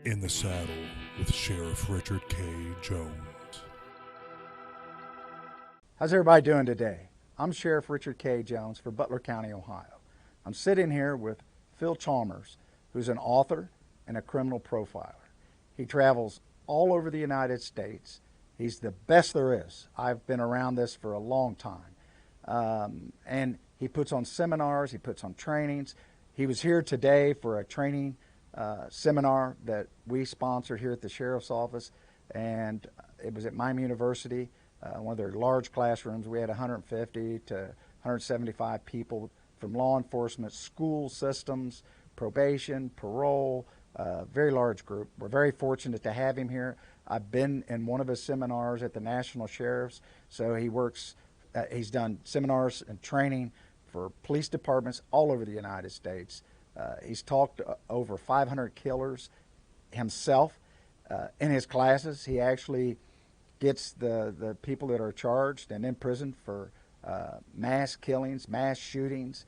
In the Saddle with Sheriff Richard K. Jones. How's everybody doing today? I'm Sheriff Richard K. Jones for Butler County, Ohio. I'm sitting here with Phil Chalmers, who's an author and a criminal profiler. He travels all over the United States. He's the best there is. I've been around this for a long time. And he puts on seminars, he puts on trainings. He was here today for a training seminar that we sponsored here at the Sheriff's Office, and it was at Miami University, one of their large classrooms. We had 150 to 175 people from law enforcement, school systems, probation, parole, very large group. We're very fortunate to have him here. I've been in one of his seminars at the National Sheriff's, so he works, he's done seminars and training for police departments all over the United States. He's talked to over 500 killers himself in his classes. He actually gets the people that are charged and in prison for mass killings, mass shootings,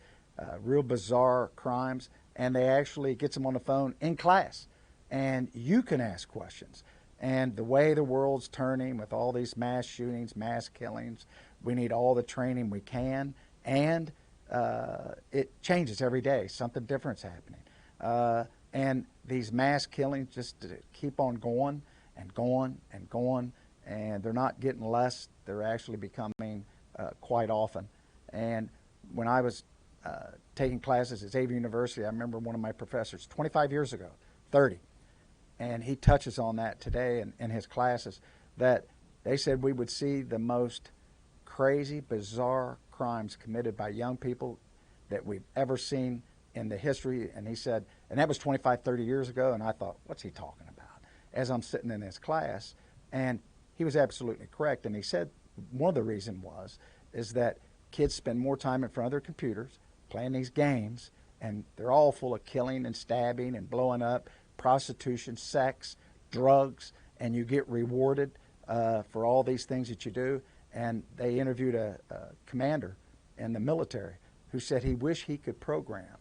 real bizarre crimes, and they actually gets them on the phone in class. And you can ask questions. And the way the world's turning with all these mass shootings, mass killings, we need all the training we can, and it changes every day. Something different's happening. And these mass killings just keep on going and going and going, and they're not getting less. They're actually becoming quite often. And when I was taking classes at Xavier University, I remember one of my professors 25 years ago, 30, and he touches on that today in his classes, that they said we would see the most crazy, bizarre crimes committed by young people that we've ever seen in the history. And he said, and that was 25, 30 years ago, and I thought, what's he talking about? As I'm sitting in his class, and he was absolutely correct. And he said one of the reasons is that kids spend more time in front of their computers playing these games, and they're all full of killing and stabbing and blowing up, prostitution, sex, drugs, and you get rewarded for all these things that you do. And they interviewed a commander in the military who said he wished he could program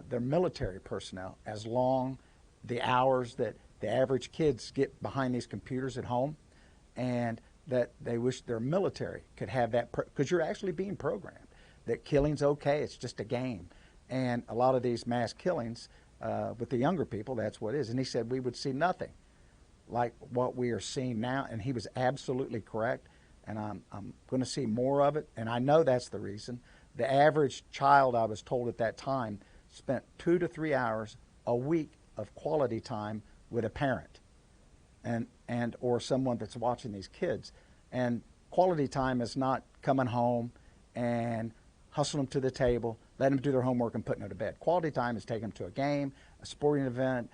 their military personnel as long the hours that the average kids get behind these computers at home, and that they wish their military could have that, because you're actually being programmed that killing's okay, it's just a game. And a lot of these mass killings with the younger people, that's what it is. And he said we would see nothing like what we are seeing now, and he was absolutely correct. And I'm going to see more of it, and I know that's the reason. The average child, I was told at that time, spent 2 to 3 hours a week of quality time with a parent and or someone that's watching these kids. And quality time is not coming home and hustling them to the table, letting them do their homework and putting them to bed. Quality time is taking them to a game, a sporting event,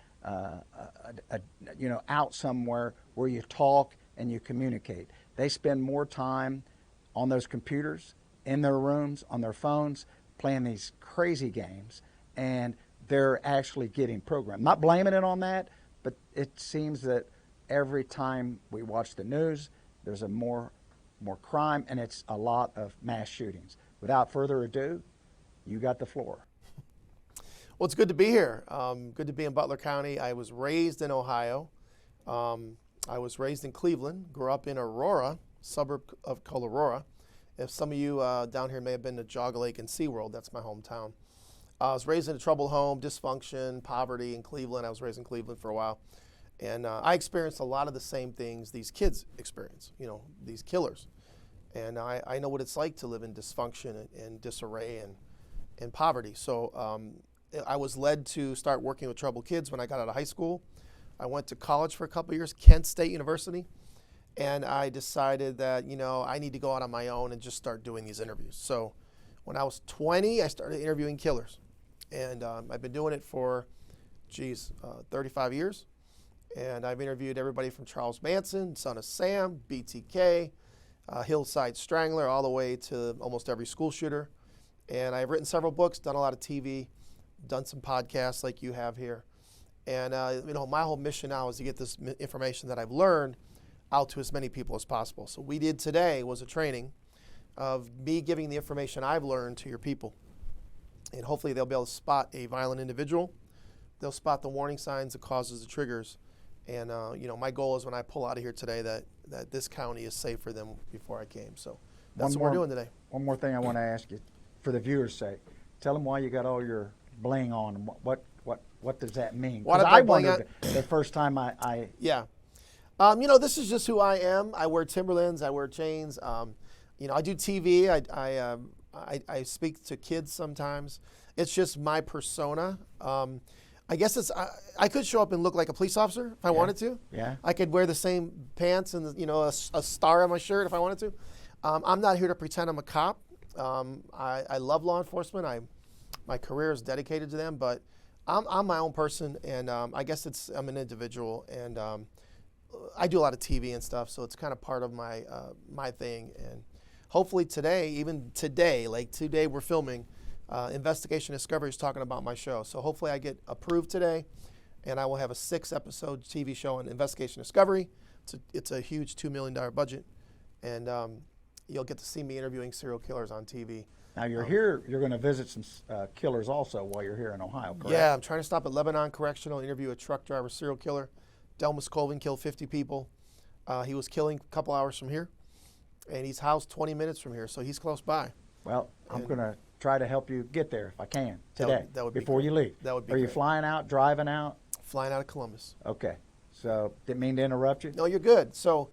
out somewhere where you talk and you communicate. They spend more time on those computers, in their rooms, on their phones, playing these crazy games, and they're actually getting programmed. Not blaming it on that, but it seems that every time we watch the news, there's a more crime, and it's a lot of mass shootings. Without further ado, you got the floor. Well, it's good to be here. Good to be in Butler County. I was raised in Ohio. I was raised in Cleveland, grew up in Aurora, suburb called Aurora. If some of you down here may have been to Jog Lake and SeaWorld, that's my hometown. I was raised in a troubled home, dysfunction, poverty in Cleveland. I was raised in Cleveland for a while. And I experienced a lot of the same things these kids experience, these killers. And I know what it's like to live in dysfunction and disarray and poverty. So I was led to start working with troubled kids when I got out of high school. I went to college for a couple of years, Kent State University, and I decided that, I need to go out on my own and just start doing these interviews. So when I was 20, I started interviewing killers. And I've been doing it for, 35 years. And I've interviewed everybody from Charles Manson, Son of Sam, BTK, Hillside Strangler, all the way to almost every school shooter. And I've written several books, done a lot of TV, done some podcasts like you have here. And my whole mission now is to get this information that I've learned out to as many people as possible. So we did today was a training of me giving the information I've learned to your people. And hopefully they'll be able to spot a violent individual They'll spot the warning signs, the causes, the triggers. And, my goal is when I pull out of here today that this county is safer than before I came. So that's what we're doing today. One more thing I want to ask you, for the viewers' sake. Tell them why you got all your bling on. And what does that mean? Because I wondered the first time I Yeah. This is just who I am. I wear Timberlands. I wear chains. I do TV. I speak to kids sometimes. It's just my persona. I guess I could show up and look like a police officer if I wanted to. Yeah. I could wear the same pants and a star on my shirt if I wanted to. I'm not here to pretend I'm a cop. I love law enforcement. My career is dedicated to them, but I'm my own person, and I guess I'm an individual, and I do a lot of TV and stuff, so it's kind of part of my thing. And hopefully today, like today we're filming, Investigation Discovery is talking about my show. So hopefully I get approved today, and I will have a 6-episode TV show on Investigation Discovery. It's a huge $2 million budget, and you'll get to see me interviewing serial killers on TV. Now you're here. You're going to visit some killers also while you're here in Ohio, correct? Yeah, I'm trying to stop at Lebanon Correctional, interview a truck driver serial killer. Delmas Colvin killed 50 people. He was killing a couple hours from here, and he's housed 20 minutes from here, so he's close by. Well, I'm going to try to help you get there if I can today, that would be before great. you leave. That would be Are you great. flying out, driving out? Flying out of Columbus. Okay. So didn't mean to interrupt you. No, you're good. So,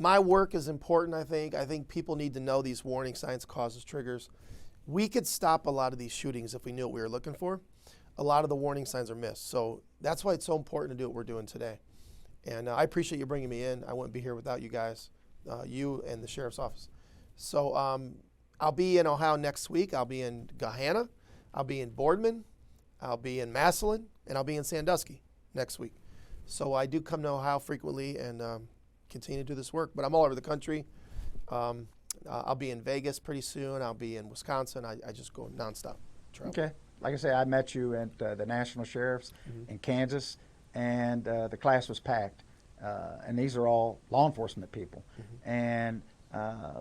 my work is important, I think. I think people need to know these warning signs, causes, triggers. We could stop a lot of these shootings if we knew what we were looking for. A lot of the warning signs are missed. So that's why it's so important to do what we're doing today. And I appreciate you bringing me in. I wouldn't be here without you guys, you and the sheriff's office. So I'll be in Ohio next week. I'll be in Gahanna. I'll be in Boardman. I'll be in Massillon. And I'll be in Sandusky next week. So I do come to Ohio frequently and continue to do this work. But I'm all over the country. I'll be in Vegas pretty soon. I'll be in Wisconsin. I just go nonstop. Travel. Okay. Like I say, I met you at the National Sheriff's in Kansas, and the class was packed. And these are all law enforcement people. And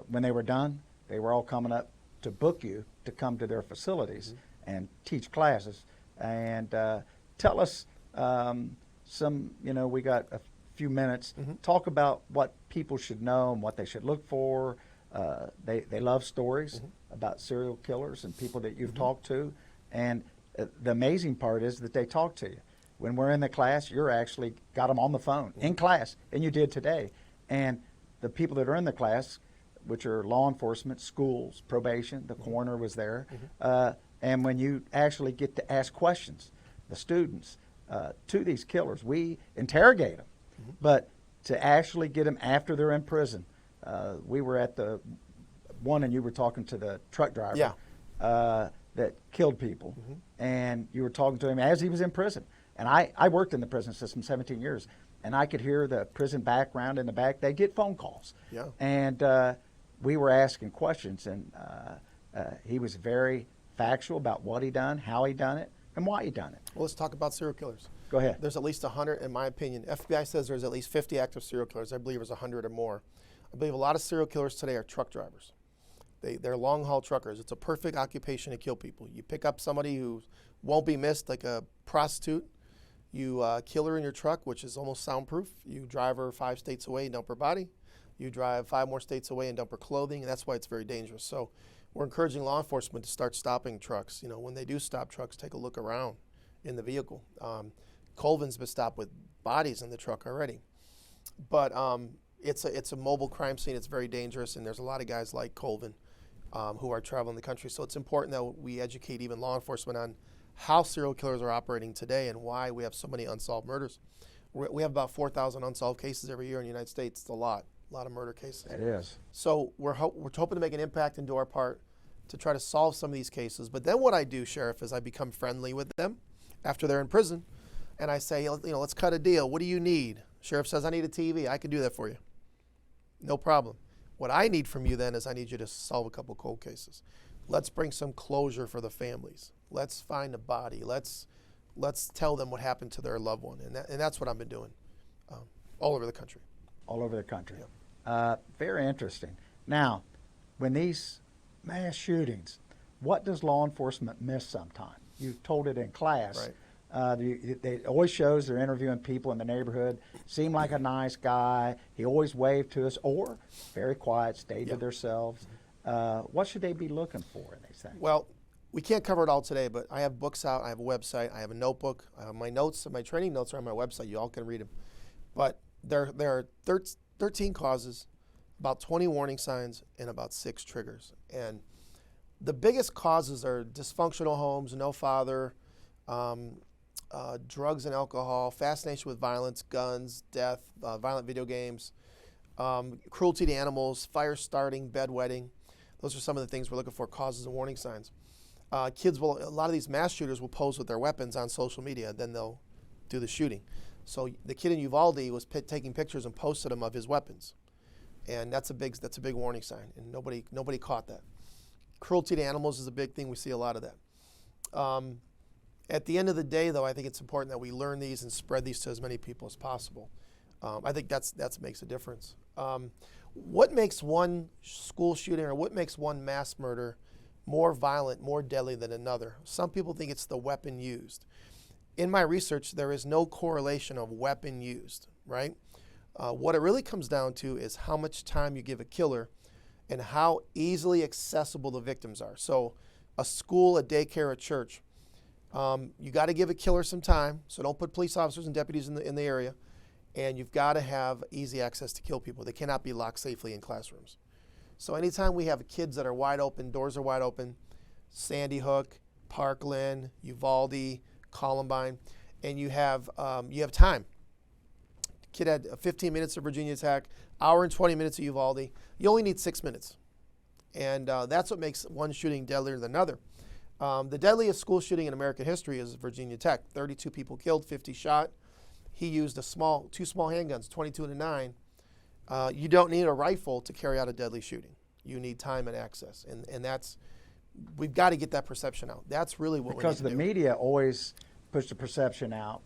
when they were done, they were all coming up to book you to come to their facilities and teach classes. And tell us we got a few minutes. Talk about what people should know and what they should look for. They love stories about serial killers and people that you've talked to. And the amazing part is that they talk to you. When we're in the class, you're actually got them on the phone in class, and you did today. And the people that are in the class, which are law enforcement, schools, probation, the coroner was there. And when you actually get to ask questions, the students, to these killers, we interrogate them. But to actually get them after they're in prison, we were at the one, and you were talking to the truck driver that killed people, and you were talking to him as he was in prison. And I worked in the prison system 17 years, and I could hear the prison background in the back. They get phone calls. And we were asking questions, and he was very factual about what he done, how he done it, and why he done it. Well, let's talk about serial killers. Go ahead. There's at least 100, in my opinion. FBI says there's at least 50 active serial killers. I believe there's 100 or more. I believe a lot of serial killers today are truck drivers. They're long-haul truckers. It's a perfect occupation to kill people. You pick up somebody who won't be missed, like a prostitute. You kill her in your truck, which is almost soundproof. You drive her 5 states away and dump her body. You drive 5 more states away and dump her clothing, and that's why it's very dangerous. So we're encouraging law enforcement to start stopping trucks. When they do stop trucks, take a look around in the vehicle. Colvin's been stopped with bodies in the truck already. But it's a mobile crime scene. It's very dangerous, and there's a lot of guys like Colvin who are traveling the country. So it's important that we educate even law enforcement on how serial killers are operating today and why we have so many unsolved murders. We have about 4,000 unsolved cases every year in the United States. It's a lot of murder cases. It is. So we're hoping to make an impact and do our part to try to solve some of these cases. But then what I do, Sheriff, is I become friendly with them after they're in prison, and I say, let's cut a deal. What do you need? Sheriff says, I need a TV. I can do that for you. No problem. What I need from you then is I need you to solve a couple cold cases. Let's bring some closure for the families. Let's find a body. Let's tell them what happened to their loved one. And that's what I've been doing all over the country. All over the country. Very interesting. Now, when these mass shootings, what does law enforcement miss sometimes? you've told it in class. Right. They always shows they're interviewing people in the neighborhood. Seemed like a nice guy. He always waved to us, or very quiet, stayed to themselves. What should they be looking for? They say. Well, we can't cover it all today, but I have books out. I have a website. I have a notebook. My notes, my training notes are on my website. You all can read them. But there are 13 causes, about 20 warning signs, and about 6 triggers. And the biggest causes are dysfunctional homes, no father, drugs and alcohol, fascination with violence, guns, death, violent video games, cruelty to animals, fire starting, bedwetting. Those are some of the things we're looking for, causes and warning signs. A lot of these mass shooters will pose with their weapons on social media, then they'll do the shooting. So the kid in Uvalde was taking pictures and posted them of his weapons. And that's a big warning sign, and nobody caught that. Cruelty to animals is a big thing. We see a lot of that. At the end of the day, though, I think it's important that we learn these and spread these to as many people as possible. I think that makes a difference. What makes one school shooting or what makes one mass murder more violent, more deadly than another? Some people think it's the weapon used. In my research, there is no correlation of weapon used, right? What it really comes down to is how much time you give a killer and how easily accessible the victims are. So a school, a daycare, a church, you got to give a killer some time, so don't put police officers and deputies in the area, and you've got to have easy access to kill people. They cannot be locked safely in classrooms. So anytime we have kids that are wide open, doors are wide open, Sandy Hook, Parkland, Uvalde, Columbine, and you have time. Kid had 15 minutes of Virginia Tech, hour and 20 minutes at Uvalde. You only need 6 minutes. And that's what makes one shooting deadlier than another. The deadliest school shooting in American history is Virginia Tech. 32 people killed, 50 shot. He used two small handguns, 22 and a 9. You don't need a rifle to carry out a deadly shooting. You need time and access. And we've got to get that perception out. That's really what we need to do. Because the media always push the perception out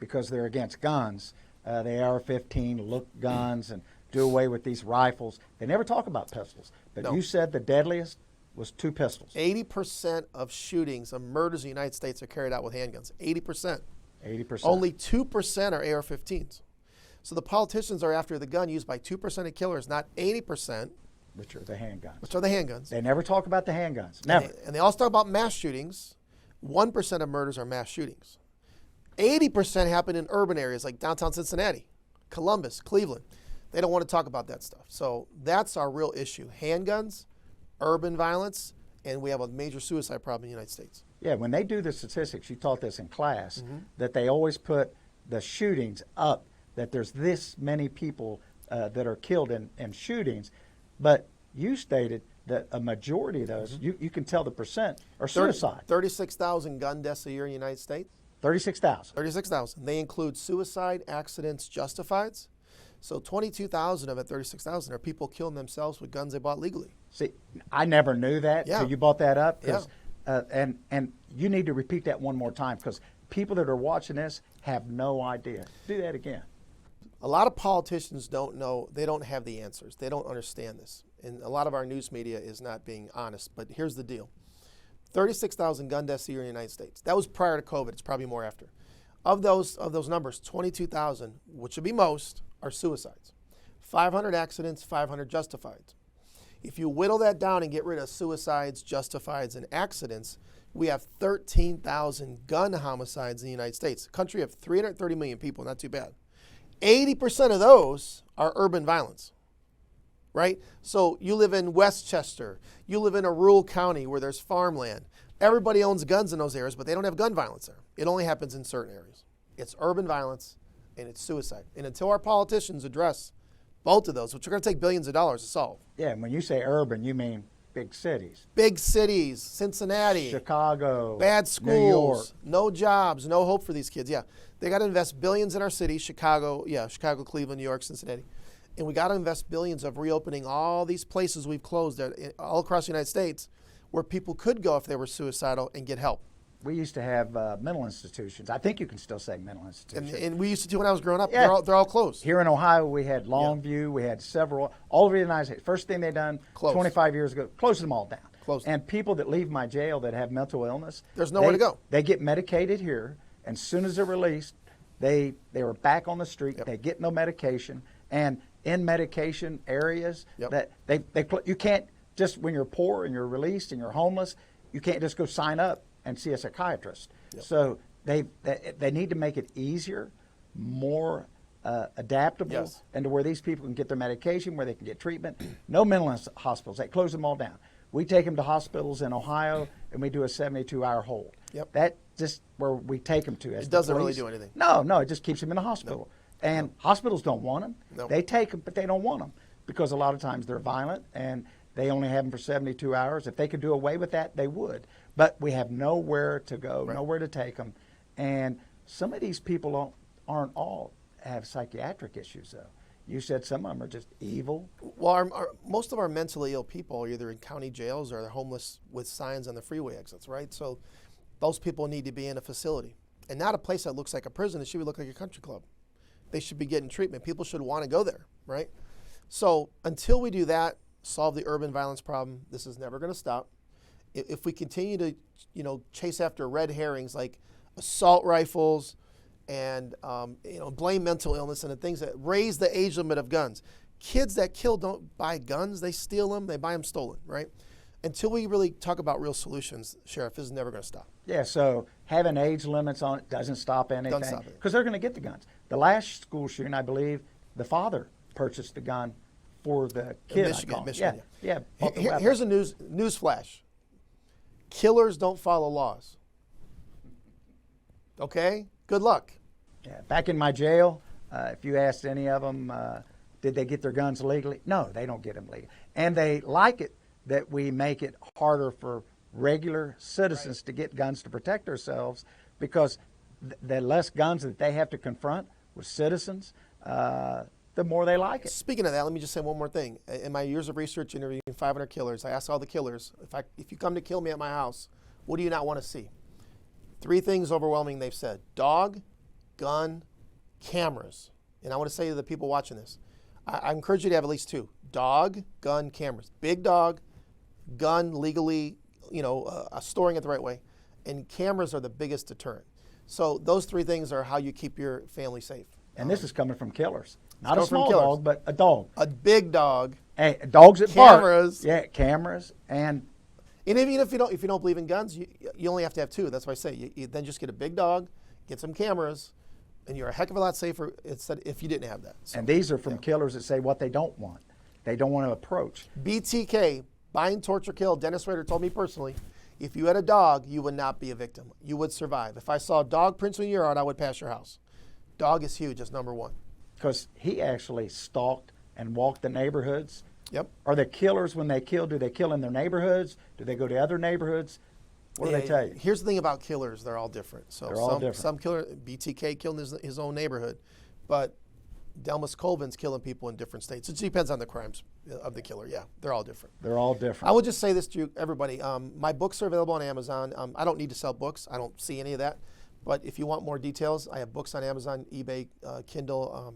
because they're against guns. The AR-15 look guns and do away with these rifles. They never talk about pistols. But No. You said the deadliest was 2 pistols. 80% of shootings, of murders in the United States are carried out with handguns. 80%. 80%. Only 2% are AR-15s. So the politicians are after the gun used by 2% of killers, not 80%. Which are the handguns. Which are the handguns. They never talk about the handguns. Never. And they also talk about mass shootings. 1% of murders are mass shootings. 80% happen in urban areas like downtown Cincinnati, Columbus, Cleveland. They don't want to talk about that stuff. So that's our real issue. Handguns, urban violence, and we have a major suicide problem in the United States. Yeah, when they do the statistics, you taught this in class, that they always put the shootings up, that there's this many people that are killed in shootings. But you stated that a majority of those, you can tell the percent, are suicide. 36,000 gun deaths a year in the United States. 36,000. 36,000. They include suicide, accidents, justifieds. So 22,000 of it, 36,000, are people killing themselves with guns they bought legally. See, I never knew that Yeah. till you brought that up. Yeah. And you need to repeat that one more time because people that are watching this have no idea. Do that again. A lot of politicians don't know, they don't have the answers. They don't understand this. And a lot of our news media is not being honest. But here's the deal. 36,000 gun deaths a year in the United States. That was prior to COVID. It's probably more after. Of those numbers, 22,000, which would be most, are suicides. 500 accidents, 500 justifieds. If you whittle that down and get rid of suicides, justifieds, and accidents, we have 13,000 gun homicides in the United States. A country of 330 million people, not too bad. 80% of those are urban violence, right? So you live in Westchester, you live in a rural county where there's farmland. Everybody owns guns in those areas, but they don't have gun violence there. It only happens in certain areas. It's urban violence and it's suicide. And until our politicians address both of those, which are going to take billions of dollars to solve. Yeah, and when you say urban, you mean big cities. Big cities, Cincinnati, Chicago, bad schools, New York. no jobs, no hope for these kids. Yeah, they got to invest billions in our cities, Chicago, Cleveland, New York, Cincinnati. And we got to invest billions of reopening all these places we've closed all across the United States where people could go if they were suicidal and get help. We used to have mental institutions. I think you can still say mental institutions. And we used to do when I was growing up. Yeah. They're all closed. Here in Ohio, we had Longview. We had several, all over the United States. First thing they done Closed. 25 years ago, closed them all down. Closed. And people that leave my jail that have mental illness, There's nowhere to go. They get medicated here, and as soon as they're released, they are back on the street. Yep. They get no medication, and in medication areas Yep. that you can't just, when you're poor and you're released and you're homeless, you can't just go sign up and see a psychiatrist. Yep. So they need to make it easier, more adaptable, Yes. and to where these people can get their medication, where they can get treatment. No mental illness hospitals. They close them all down. We take them to hospitals in Ohio, and we do a 72-hour hold. Yep. That's just where we take them to. As It the doesn't really police. do anything. No, it just keeps them in the hospital. And hospitals don't want them. No. They take them, but they don't want them because a lot of times they're violent, and they only have them for 72 hours. If they could do away with that, they would. But we have nowhere to go, Right. nowhere to take them. And some of these people aren't all have psychiatric issues, though. You said some of them are just evil. Well, most of our mentally ill people are either in county jails or they're homeless with signs on the freeway exits, right? So those people need to be in a facility, and not a place that looks like a prison. It should look like a country club. They should be getting treatment. People should want to go there, right? So until we do that, solve the urban violence problem, this is never going to stop. If we continue to, chase after red herrings like assault rifles and, blame mental illness and the things that raise the age limit of guns. Kids that kill don't buy guns. They steal them. They buy them stolen, right? Until we really talk about real solutions, Sheriff, this is never going to stop. Yeah, so having age limits on it doesn't stop anything. Doesn't stop it. Because they're going to get the guns. The last school shooting, I believe, the father purchased the gun for the kid. Michigan. Yeah. bought the weapon. Here's a news flash. Killers don't follow laws. Okay? Good luck. Yeah, back in my jail, if you asked any of them, did they get their guns legally? No, they don't get them legally. And they like it that we make it harder for regular citizens to get guns to protect themselves, because the less guns that they have to confront with citizens, the more they like it. Speaking of that, let me just say one more thing. In my years of research interviewing 500 killers, I asked all the killers, if you come to kill me at my house, what do you not want to see? 3 things overwhelming they've said: dog, gun, cameras. And I want to say to the people watching this, I encourage you to have at least 2: dog, gun, cameras. Big dog, gun legally, storing it the right way, and cameras are the biggest deterrent. So those 3 things are how you keep your family safe. And this is coming from killers. Not a coming from small killers. dog, but a dog. A big dog. Hey, dogs that bark. Cameras. Yeah, cameras. And even if you don't believe in guns, you only have to have 2. That's why I say you then just get a big dog, get some cameras, and you're a heck of a lot safer instead if you didn't have that. So, and these are from killers that say what they don't want. They don't want to approach. BTK, bind, torture, kill. Dennis Rader told me personally, if you had a dog, you would not be a victim. You would survive. If I saw dog prints in your yard, I would pass your house. Dog is huge. That's number 1. Because he actually stalked and walked the neighborhoods. Yep. Are the killers, when they kill, do they kill in their neighborhoods? Do they go to other neighborhoods? What do they tell you? Here's the thing about killers. They're all different. So They're all different. Some killer, BTK killed in his own neighborhood, but Delmas Colvin's killing people in different states. It depends on the crimes of the killer. Yeah, they're all different. They're all different. I will just say this to you, everybody. My books are available on Amazon. I don't need to sell books. I don't see any of that. But if you want more details, I have books on Amazon, eBay, Kindle,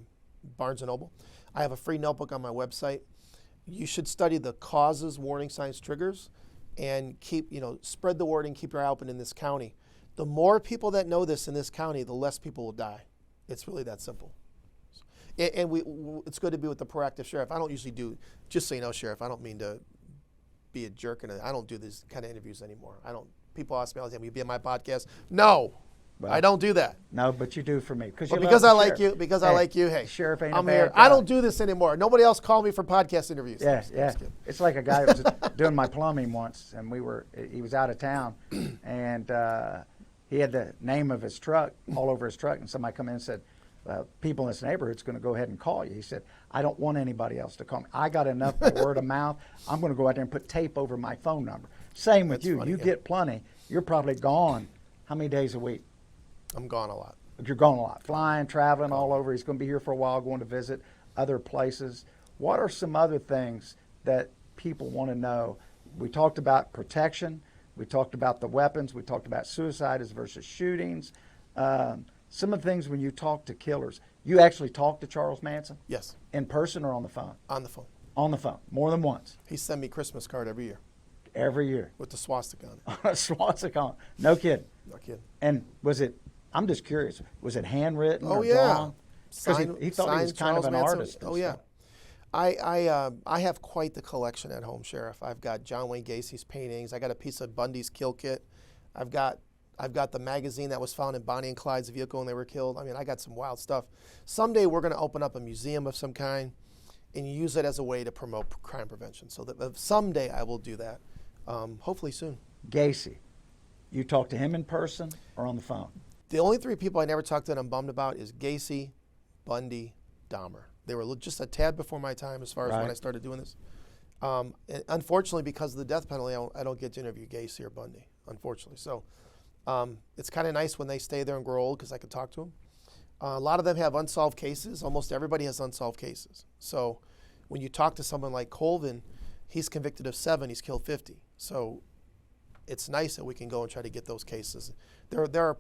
Barnes & Noble. I have a free notebook on my website. You should study the causes, warning signs, triggers, and spread the word and keep your eye open in this county. The more people that know this in this county, the less people will die. It's really that simple. And it's good to be with the proactive sheriff. I don't usually do, just so you know, Sheriff, I don't mean to be a jerk, and I don't do these kind of interviews anymore. People ask me all the time, will you be on my podcast? No. Well, I don't do that. No, but you do for me. Because I like you, hey, Sheriff ain't I'm a bad here. guy. I don't do this anymore. Nobody else called me for podcast interviews. Yeah. It's like a guy that was doing my plumbing once, and he was out of town, and he had the name of his truck all over his truck, and somebody come in and said, people in this neighborhood's going to go ahead and call you. He said, I don't want anybody else to call me. I got enough by word of mouth. I'm going to go out there and put tape over my phone number. Same with you. You get plenty. You're probably gone how many days a week? I'm gone a lot. You're gone a lot. Flying, traveling all over. He's going to be here for a while, going to visit other places. What are some other things that people want to know? We talked about protection. We talked about the weapons. We talked about suicides versus shootings. Some of the things when you talk to killers, you actually talk to Charles Manson? Yes. In person or on the phone? On the phone. On the phone, more than once. He sent me a Christmas card every year. Every year. with the swastika on it. A swastika on. No kidding. No kidding. And was it, I'm just curious, was it handwritten Oh or yeah. drawn? Because Sign- he thought he was signed kind of Charles an Manson. artist. and Oh yeah. stuff. I have quite the collection at home, Sheriff. I've got John Wayne Gacy's paintings. I got a piece of Bundy's kill kit. I've got the magazine that was found in Bonnie and Clyde's vehicle when they were killed. I mean, I got some wild stuff. Someday we're going to open up a museum of some kind and use it as a way to promote crime prevention. So that someday I will do that. Hopefully soon. Gacy, you talked to him in person or on the phone? The only three people I never talked to that I'm bummed about is Gacy, Bundy, Dahmer. They were just a tad before my time as far as when Right. I started doing this. And unfortunately, because of the death penalty, I don't get to interview Gacy or Bundy, unfortunately. So it's kind of nice when they stay there and grow old because I can talk to them. A lot of them have unsolved cases. Almost everybody has unsolved cases. So when you talk to someone like Colvin, he's convicted of 7, he's killed 50. So it's nice that we can go and try to get those cases. There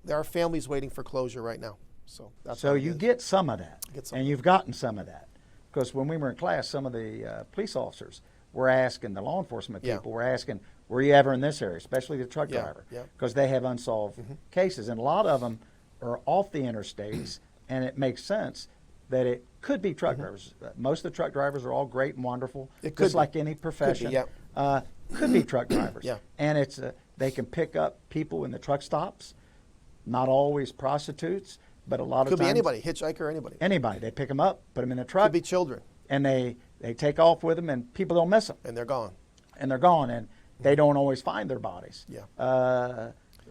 are families waiting for closure right now. So that's So what it you is. get some of that, Get some and of you've gotten some of that. Because when we were in class, some of the police officers were asking, the law enforcement Yeah. people were asking, were you ever in this area, especially the truck Yeah, driver? yeah. Because they have unsolved cases, and a lot of them are off the interstates, and it makes sense that it could be truck drivers. Most of the truck drivers are all great and wonderful, It could just be. like any profession. yeah. Could be truck drivers. Yeah. And it's they can pick up people in the truck stops, not always prostitutes, but a lot Could of be times anybody, hitchhiker, anybody. anybody. They pick them up, put them in the truck, Could be children, and they take off with them, and people don't miss them, and they're gone. and they're gone, and they don't always find their bodies. Yeah.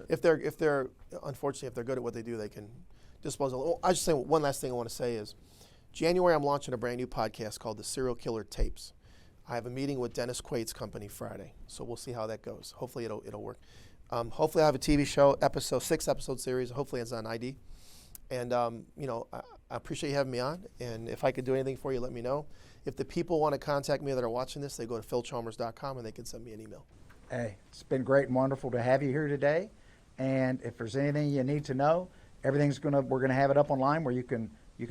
If they're unfortunately, if they're good at what they do, they can dispose of. Oh, I just say one last thing I want to say is, January I'm launching a brand new podcast called The Serial Killer Tapes. I have a meeting with Dennis Quaid's company Friday, so we'll see how that goes. Hopefully it'll work. Hopefully I have a TV show, 6-episode series. Hopefully it's on ID. And I appreciate you having me on. And if I could do anything for you, let me know. If the people want to contact me that are watching this, they go to philchalmers.com and they can send me an email. Hey, it's been great and wonderful to have you here today. And if there's anything you need to know, we're gonna have it up online where you can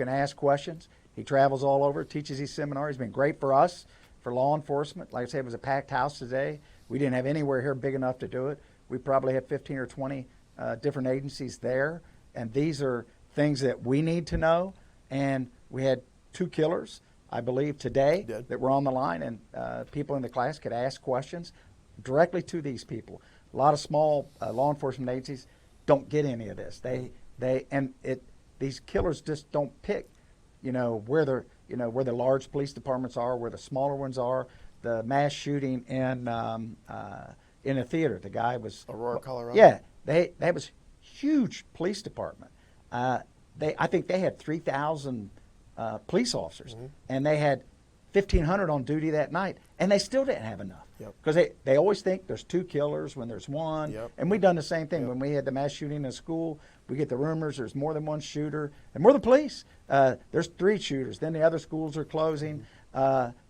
ask questions. He travels all over, teaches these seminars. He's been great for us, for law enforcement. Like I said, it was a packed house today. We didn't have anywhere here big enough to do it. We probably had 15 or 20 different agencies there, and these are things that we need to know. And we had 2 killers, I believe, today that were on the line, and people in the class could ask questions directly to these people. A lot of small law enforcement agencies don't get any of this. These killers just don't pick, where the large police departments are, where the smaller ones are. The mass shooting in a theater, the guy was Aurora, Colorado. Yeah, that was huge police department. I think they had 3,000 police officers, and they had 1,500 on duty that night, and they still didn't have enough. Because they always think there's 2 killers when there's 1. And we've done the same thing. When we had the mass shooting in a school, we get the rumors there's more than 1 shooter, and we're the police. There's 3 shooters. Then the other schools are closing.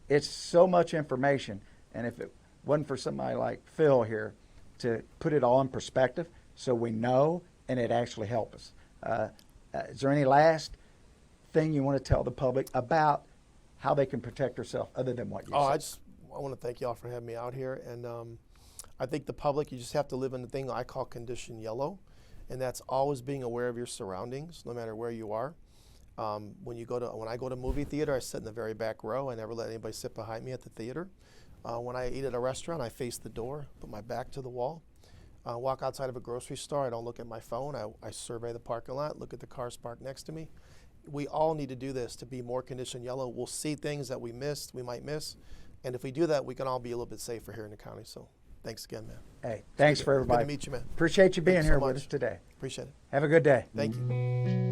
It's so much information, and if it wasn't for somebody like Phil here to put it all in perspective so we know, and it actually helps us. Is there any last thing you want to tell the public about how they can protect themselves other than what you said? I want to thank y'all for having me out here. And I think the public, you just have to live in the thing I call condition yellow. And that's always being aware of your surroundings, no matter where you are. When I go to movie theater, I sit in the very back row. I never let anybody sit behind me at the theater. When I eat at a restaurant, I face the door, put my back to the wall. Walk outside of a grocery store, I don't look at my phone. I survey the parking lot, look at the cars parked next to me. We all need to do this to be more condition yellow. We'll see things that we might miss. And if we do that, we can all be a little bit safer here in the county. So thanks again, man. Hey, thanks for everybody. Good to meet you, man. Appreciate you being Thanks here so with much. us today. Appreciate it. Have a good day. Thank you.